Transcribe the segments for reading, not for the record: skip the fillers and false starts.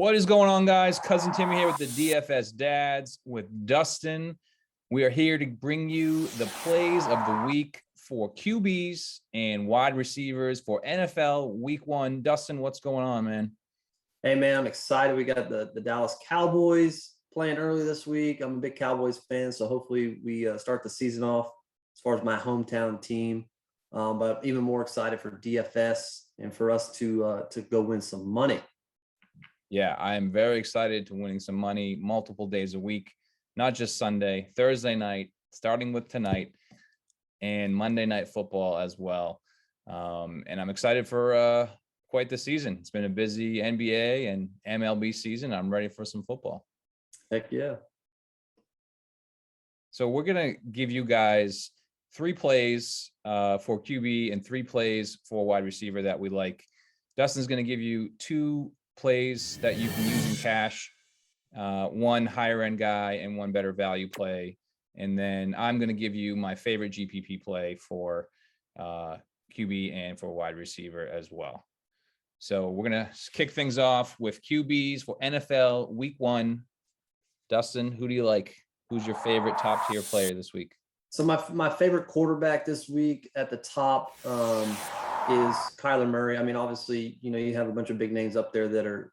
What is going on, guys? Cousin Timmy here with the DFS Dads with Dustin. We are here to bring you the plays of the week for QBs and wide receivers for NFL Week 1. Dustin, what's going on, man? Hey, man, I'm excited. We got the Dallas Cowboys playing early this week. I'm a big Cowboys fan, so hopefully we start the season off as far as my hometown team. But even more excited for DFS and for us to go win some money. Yeah, I am very excited to winning some money multiple days a week, not just Sunday, Thursday night, starting with tonight, and Monday Night Football as well. And I'm excited for quite the season. It's been a busy NBA and MLB season. I'm ready for some football. Heck yeah. So we're going to give you guys 3 plays for QB and 3 plays for wide receiver that we like. Dustin's going to give you 2 plays that you can use in cash, 1 higher end guy and 1 better value play. And then I'm going to give you my favorite GPP play for QB and for wide receiver as well. So we're going to kick things off with QBs for NFL Week 1. Dustin, who do you like? Who's your favorite top tier player this week? So my favorite quarterback this week at the top is Kyler Murray. I mean, obviously, you have a bunch of big names up there that are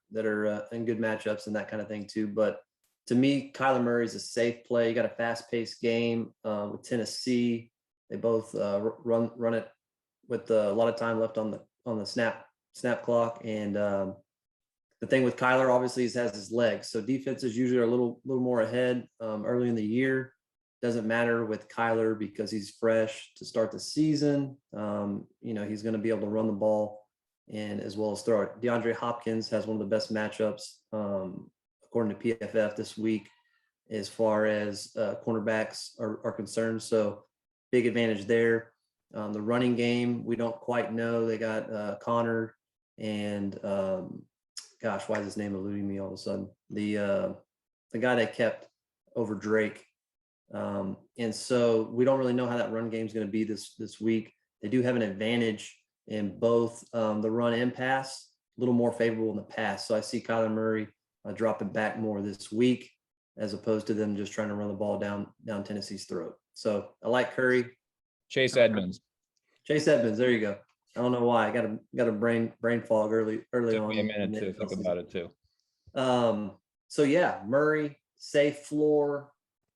in good matchups and that kind of thing too. But to me, Kyler Murray is a safe play. You got a fast-paced game with Tennessee. They both run it with a lot of time left on the snap clock. And the thing with Kyler, obviously, is has his legs. So defenses usually are a little more ahead early in the year. Doesn't matter with Kyler because he's fresh to start the season. He's going to be able to run the ball and as well as throw it. DeAndre Hopkins has one of the best matchups, according to PFF this week, as far as cornerbacks are concerned. So big advantage there. The running game, we don't quite know. They got Connor and gosh, why is his name eluding me all of a sudden? The guy they kept over Drake. And so we don't really know how that run game is going to be this week. They do have an advantage in both the run and pass, a little more favorable in the pass. So I see Kyler Murray dropping back more this week as opposed to them just trying to run the ball down Tennessee's throat. So I like Curry. Chase Edmonds. There you go. I don't know why. I got a brain fog early Took on. me a minute to think about it too. So yeah, Murray, safe floor.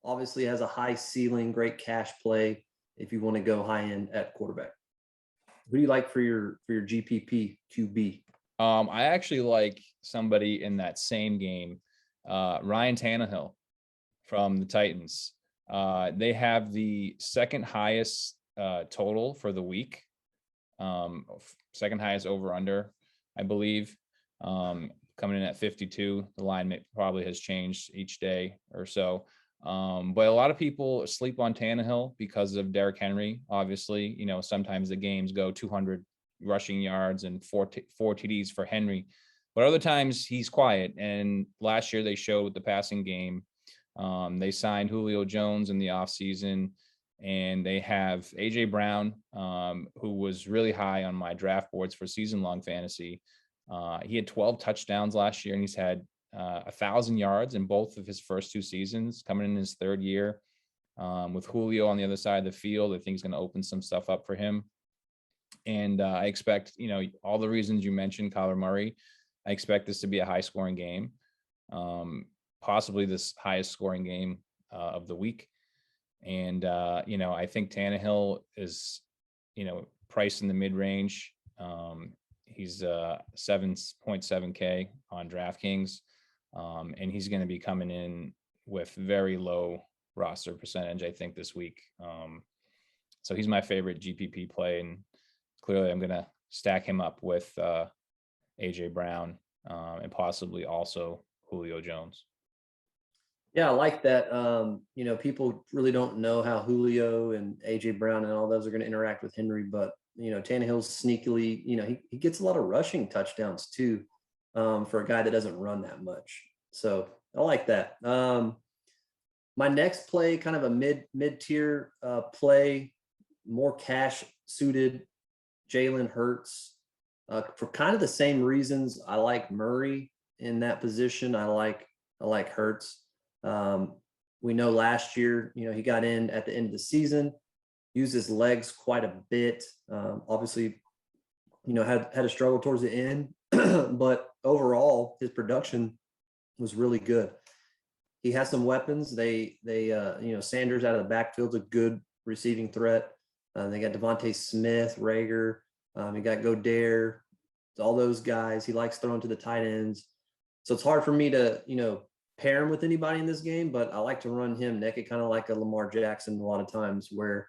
Obviously has a high ceiling, great cash play if you want to go high end at quarterback. Who do you like for your GPP QB? I actually like somebody in that same game, Ryan Tannehill from the Titans. They have the second highest total for the week, second highest over under, I believe, coming in at 52. The line probably has changed each day or so. But a lot of people sleep on Tannehill because of Derrick Henry. Obviously, sometimes the games go 200 rushing yards and four TDs for Henry, but other times he's quiet. And last year they showed with the passing game. They signed Julio Jones in the offseason, and they have AJ Brown, who was really high on my draft boards for season-long fantasy. He had 12 touchdowns last year, and he's had 1,000 yards in both of his first 2 seasons, coming in his 3rd year. With Julio on the other side of the field, I think he's going to open some stuff up for him. And I expect, all the reasons you mentioned, Kyler Murray, I expect this to be a high-scoring game, possibly this highest scoring game of the week. And, I think Tannehill is, priced in the mid-range. He's 7.7K on Draftkings. And he's going to be coming in with very low roster percentage, I think, this week. So he's my favorite GPP play, and clearly I'm going to stack him up with AJ Brown and possibly also Julio Jones. Yeah, I like that. People really don't know how Julio and AJ Brown and all those are going to interact with Henry, but Tannehill's sneakily, he gets a lot of rushing touchdowns too. For a guy that doesn't run that much. So I like that. My next play, kind of a mid-tier play, more cash suited, Jalen Hurts, for kind of the same reasons I like Murray. in that position, I like Hurts. We know last year, he got in at the end of the season, used his legs quite a bit. Obviously, had a struggle towards the end, but overall, his production was really good. He has some weapons. Sanders out of the backfield's a good receiving threat. They got Devontae Smith, Rager. You got Godare, all those guys. He likes throwing to the tight ends. So it's hard for me to, pair him with anybody in this game, but I like to run him naked, kind of like a Lamar Jackson a lot of times where,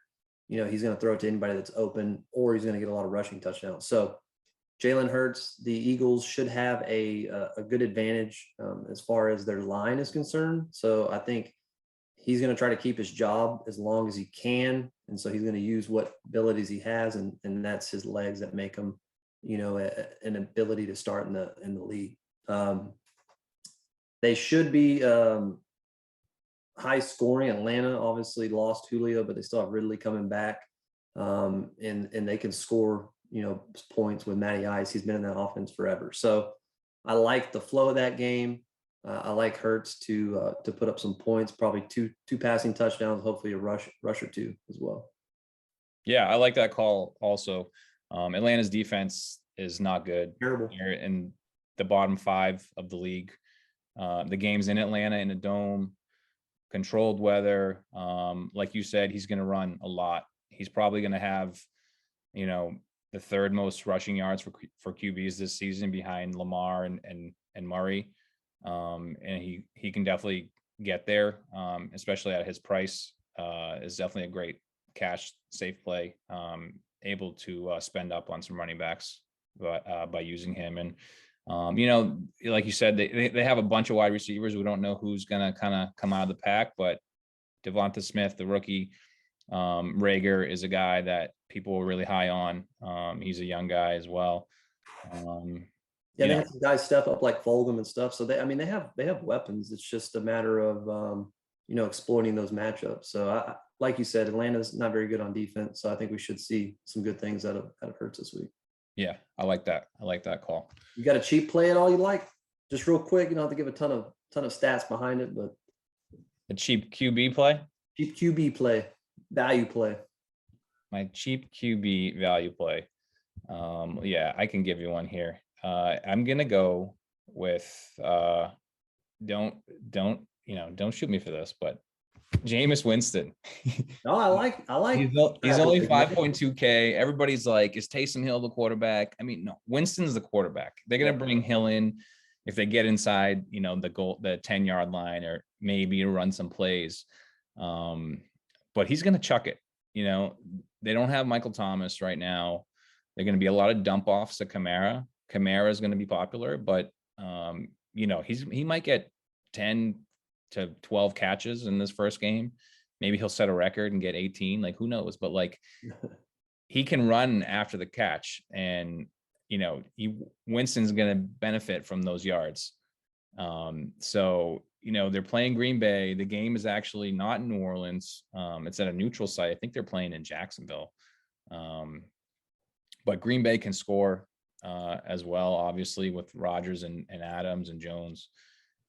he's going to throw it to anybody that's open, or he's going to get a lot of rushing touchdowns. So Jalen Hurts, the Eagles should have a good advantage as far as their line is concerned. So I think he's going to try to keep his job as long as he can. And so he's going to use what abilities he has. And that's his legs that make him, an ability to start in the league. They should be high scoring. Atlanta obviously lost Julio, but they still have Ridley coming back. And they can score, points with Matty Ice. He's been in that offense forever. So I like the flow of that game. I like Hurts to put up some points, probably two passing touchdowns, hopefully a rush or two as well. Yeah, I like that call also. Atlanta's defense is not good. Terrible. They're in the bottom 5 of the league. The game's in Atlanta in a dome, controlled weather. Like you said, he's going to run a lot. He's probably going to have, the 3rd most rushing yards for QBs this season behind Lamar and Murray. And he can definitely get there, especially at his price. Is definitely a great cash safe play. Able to spend up on some running backs by using him. And like you said, they have a bunch of wide receivers. We don't know who's going to kind of come out of the pack, but Devonta Smith, the rookie, Rager is a guy that people were really high on. He's a young guy as well. They have some guys step up like Fulgham and stuff. So they have weapons. It's just a matter of, exploiting those matchups. So like you said, Atlanta's not very good on defense. So I think we should see some good things out of Hurts this week. Yeah, I like that. I like that call. You got a cheap play at all you like? Just real quick, you don't have to give a ton of stats behind it, but a cheap QB play? Cheap QB play, value play. My cheap QB value play. Yeah, I can give you one here. I'm gonna go with don't shoot me for this, but Jameis Winston. No, I like. He's only 5.2K. Everybody's like, is Taysom Hill the quarterback? I mean, no, Winston's the quarterback. They're gonna bring Hill in if they get inside, the 10-yard line, or maybe run some plays. But he's gonna chuck it. They don't have Michael Thomas right now. They're gonna be a lot of dump offs to Kamara. Kamara is going to be popular, but he might get 10 to 12 catches in this first game. Maybe he'll set a record and get 18. Like, who knows? But he can run after the catch, and Winston's going to benefit from those yards. So they're playing Green Bay. The game is actually not in New Orleans. It's at a neutral site. I think they're playing in Jacksonville. But Green Bay can score as well, obviously, with Rodgers and Adams and Jones.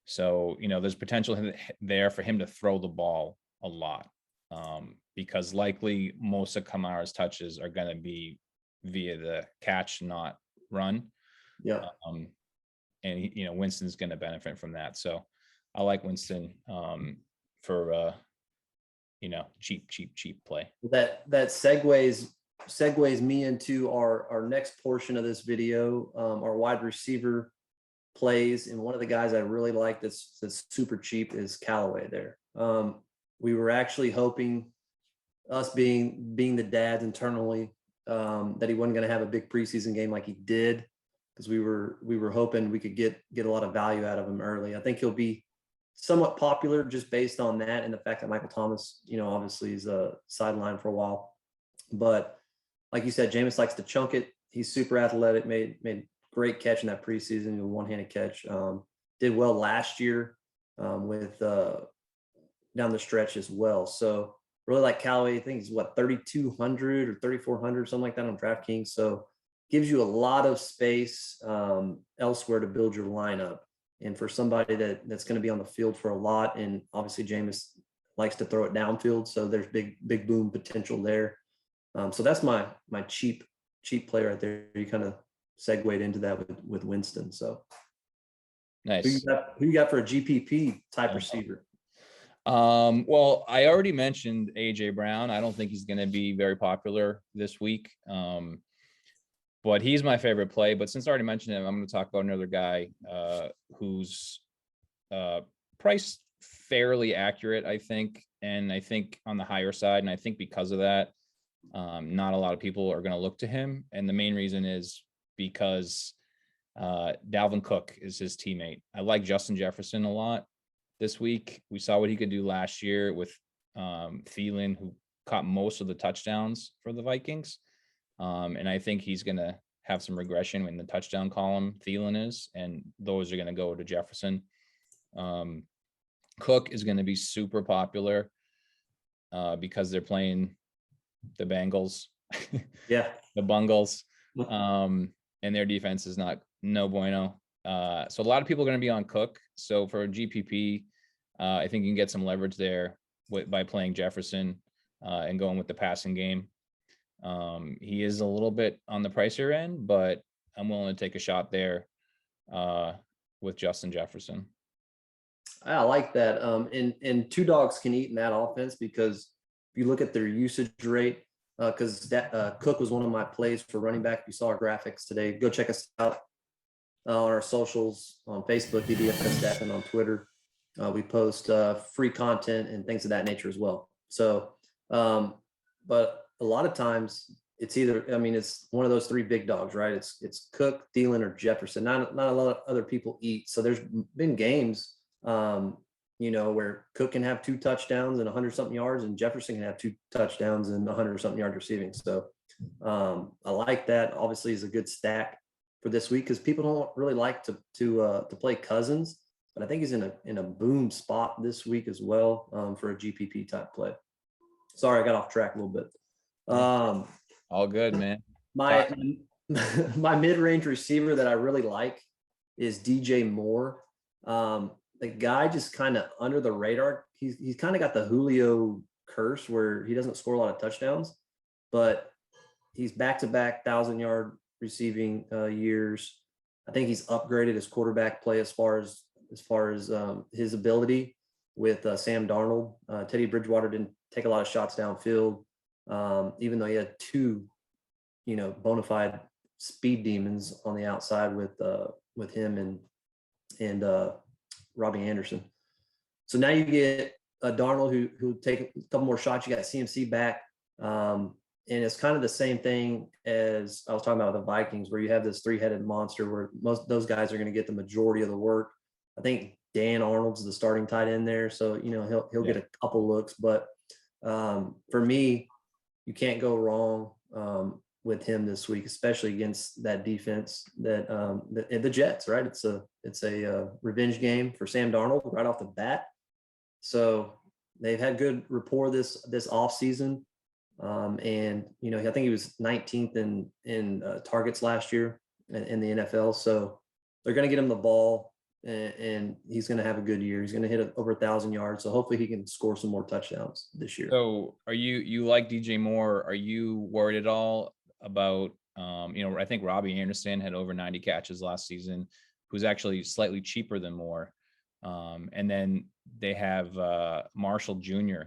So, there's potential there for him to throw the ball a lot, because likely most of Kamara's touches are going to be via the catch, not run. Yeah. And Winston's going to benefit from that. So I like Winston for cheap play. That segues me into our next portion of this video, our wide receiver plays. And one of the guys I really like that's super cheap is Callaway there. We were actually hoping, us being the dads internally, that he wasn't going to have a big preseason game like he did, because we were hoping we could get a lot of value out of him early. I think he'll be somewhat popular just based on that, and the fact that Michael Thomas, obviously is a sideline for a while. But like you said, Jameis likes to chunk it. He's super athletic, made great catch in that preseason, a one-handed catch. Did well last year with down the stretch as well. So really like Callaway. I think he's 3,200 or 3,400, something like that on DraftKings. So gives you a lot of space elsewhere to build your lineup. And for somebody that's going to be on the field for a lot, and obviously Jameis likes to throw it downfield, so there's big boom potential there. So that's my cheap play right there. You kind of segued into that with Winston. So Nice. who you got for a GPP type receiver? Well, I already mentioned AJ Brown. I don't think he's going to be very popular this week. But he's my favorite play. But since I already mentioned him, I'm going to talk about another guy who's priced fairly accurate, I think. And I think on the higher side. And I think because of that, not a lot of people are going to look to him. And the main reason is because Dalvin Cook is his teammate. I like Justin Jefferson a lot this week. We saw what he could do last year with Thielen, who caught most of the touchdowns for the Vikings. And I think he's going to have some regression in the touchdown column, Thielen is, and those are going to go to Jefferson. Cook is going to be super popular because they're playing the Bengals. Yeah. The Bungles. And their defense is no bueno. So a lot of people are going to be on Cook. So for GPP, I think you can get some leverage there by playing Jefferson and going with the passing game. He is a little bit on the pricier end, but I'm willing to take a shot there with Justin Jefferson. I like that. And two dogs can eat in that offense, because if you look at their usage rate, because Cook was one of my plays for running back. You saw our graphics today. Go check us out on our socials, on Facebook, DFS Stats, and on Twitter. We post free content and things of that nature as well. So, but a lot of times it's it's one of those three big dogs, right? It's Cook, Thielen, or Jefferson. Not a lot of other people eat. So there's been games, where Cook can have 2 touchdowns and 100-something yards, and Jefferson can have 2 touchdowns and 100-something yards receiving. So I like that. Obviously, is a good stack for this week, because people don't really like to play Cousins, but I think he's in a boom spot this week as well for a GPP type play. Sorry, I got off track a little bit. All good, man. My mid-range receiver that I really like is DJ Moore. The guy just kind of under the radar. He's kind of got the Julio curse where he doesn't score a lot of touchdowns, but he's back-to-back 1,000-yard receiving years. I think he's upgraded his quarterback play as far as his ability with Sam Darnold. Teddy Bridgewater didn't take a lot of shots downfield, even though he had 2, bona fide speed demons on the outside with him and Robbie Anderson. So now you get a Darnold who take a couple more shots. You got CMC back. And it's kind of the same thing as I was talking about with the Vikings, where you have this 3-headed monster where most those guys are going to get the majority of the work. I think Dan Arnold's the starting tight end there. So, he'll get a couple looks, but for me, you can't go wrong with him this week, especially against that defense that the Jets, right? It's a revenge game for Sam Darnold right off the bat. So they've had good rapport this off season. And I think he was 19th in targets last year in the NFL. So they're going to get him the ball, and he's going to have a good year. He's going to hit over 1,000 yards. So hopefully he can score some more touchdowns this year. So are you like DJ Moore? Are you worried at all about, I think Robbie Anderson had over 90 catches last season, who's actually slightly cheaper than Moore. And then they have Marshall Jr.,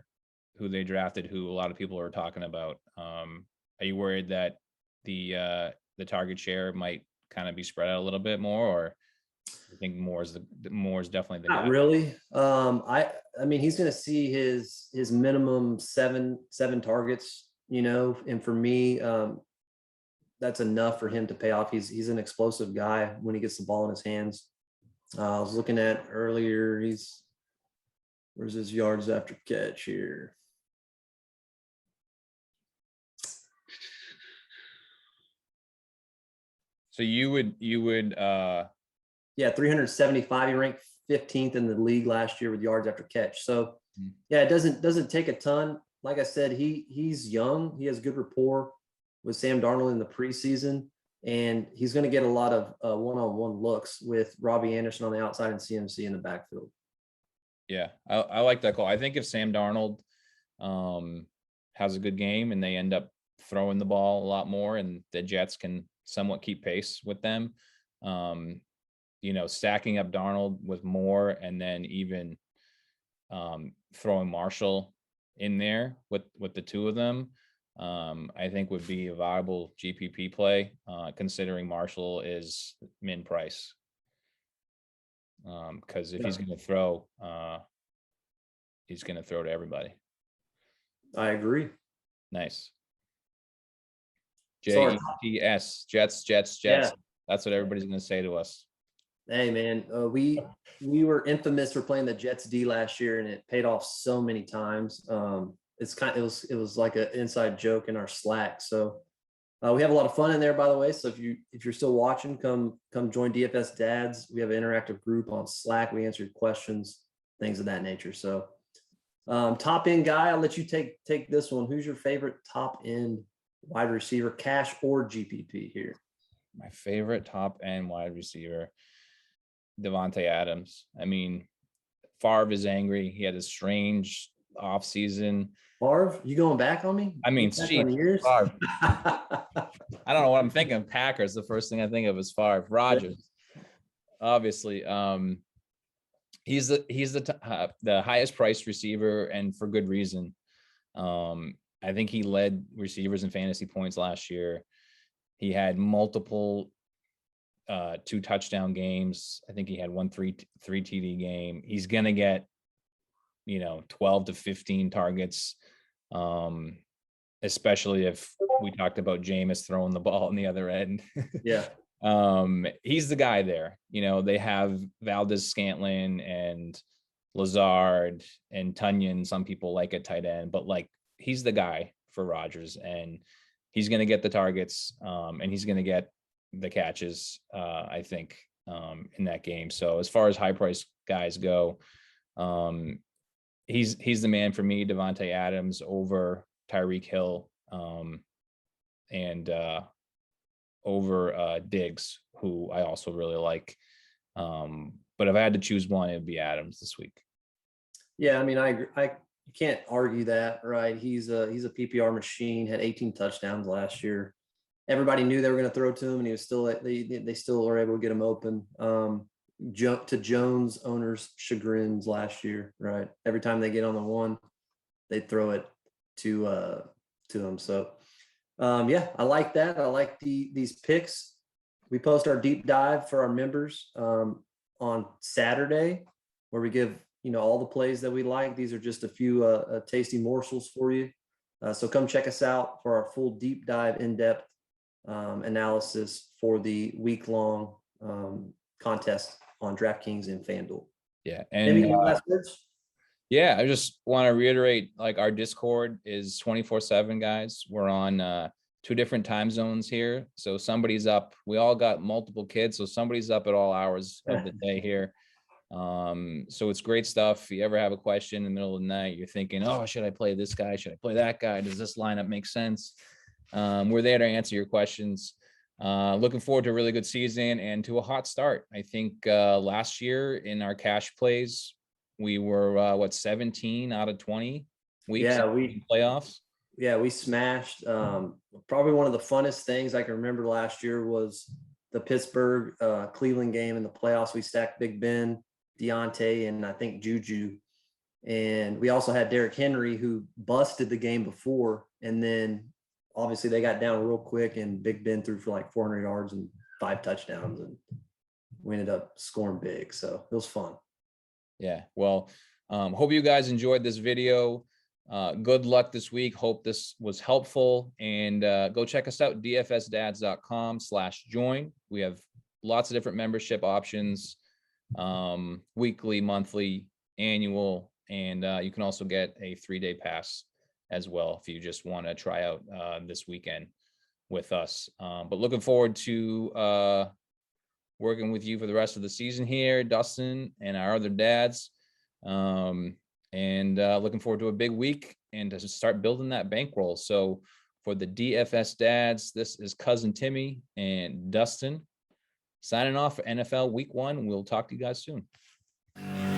who they drafted, who a lot of people are talking about. Are you worried that the target share might kind of be spread out a little bit more, or I think Moore's definitely the guy? Not really. I mean, he's going to see his minimum seven targets, and for me, that's enough for him to pay off. He's an explosive guy when he gets the ball in his hands. I was looking at earlier, where's his yards after catch here? So you would 375. He ranked 15th in the league last year with yards after catch. So it doesn't take a ton. Like I said, he's young. He has good rapport with Sam Darnold in the preseason. and he's going to get a lot of one-on-one looks with Robbie Anderson on the outside and CMC in the backfield. Yeah, I like that call. I think if Sam Darnold has a good game and they end up throwing the ball a lot more and the Jets can somewhat keep pace with them, stacking up Darnold with Moore and then even throwing Marshall in there with the two of them, I think would be a viable GPP play, considering Marshall is min price. Because if he's going to throw, he's going to throw to everybody. I agree. Nice. JETS, Jets. Yeah. That's what everybody's going to say to us. Hey man, we were infamous for playing the Jets D last year, and it paid off so many times. It was like an inside joke in our Slack. So we have a lot of fun in there, by the way. So if you're still watching, come join DFS Dads. We have an interactive group on Slack. We answer questions, things of that nature. So top end guy, I'll let you take this one. Who's your favorite top end wide receiver, cash or GPP here? My favorite top end wide receiver, Devante Adams. I mean, Favre is angry. He had a strange offseason. Favre, you going back on me? I mean, Favre. I don't know what I'm thinking. Packers. The first thing I think of is Favre. Rodgers, obviously. He's the highest priced receiver, and for good reason. I think he led receivers in fantasy points last year. He had multiple 2 touchdown games. I think he had 1 3 TD game. He's gonna get 12 to 15 targets, especially if we talked about Jameis throwing the ball on the other end. Yeah. He's the guy there. They have Valdez-Scantling and Lazard and Tunyon. Some people like at tight end, but he's the guy for Rodgers, and he's going to get the targets, and he's going to get the catches, I think, in that game. So as far as high price guys go, he's the man for me. Devante Adams over Tyreek Hill, and over Diggs, who I also really like. But if I had to choose one, it'd be Adams this week. Yeah, I mean, I agree. You can't argue that, right? He's a PPR machine. Had 18 touchdowns last year. Everybody knew they were going to throw to him, and he was still they still were able to get him open. Jump to Jones owners' chagrins last year, right? Every time they get on the one, they throw it to him. So yeah, I like that. I like these picks. We post our deep dive for our members on Saturday, where we give all the plays that we like. These are just a few tasty morsels for you. So come check us out for our full deep dive, in-depth analysis for the week-long contest on Draftkings and FanDuel. Yeah, and last words? Yeah, I just want to reiterate, our Discord is 24/7, guys. We're on 2 different time zones here. So somebody's up. We all got multiple kids, so somebody's up at all hours of the day here. So it's great stuff. If you ever have a question in the middle of the night, you're thinking, oh, should I play this guy? Should I play that guy? Does this lineup make sense? We're there to answer your questions. Looking forward to a really good season and to a hot start. I think last year in our cash plays, we were 17 out of 20 weeks in playoffs. Yeah, we smashed. Probably one of the funnest things I can remember last year was the Pittsburgh Cleveland game in the playoffs. We stacked Big Ben, Deontay, and I think Juju. And we also had Derrick Henry, who busted the game before. And then obviously they got down real quick, and Big Ben threw for 400 yards and 5 touchdowns. And we ended up scoring big. So it was fun. Yeah. Well, hope you guys enjoyed this video. Good luck this week. Hope this was helpful, and go check us out, dfsdads.com/join. We have lots of different membership options, weekly, monthly, annual, and you can also get a 3-day pass as well if you just want to try out this weekend with us. But looking forward to working with you for the rest of the season here, Dustin and our other dads. And looking forward to a big week and to start building that bankroll. So For the DFS dads, this is cousin Timmy and Dustin signing off for NFL Week 1. We'll talk to you guys soon.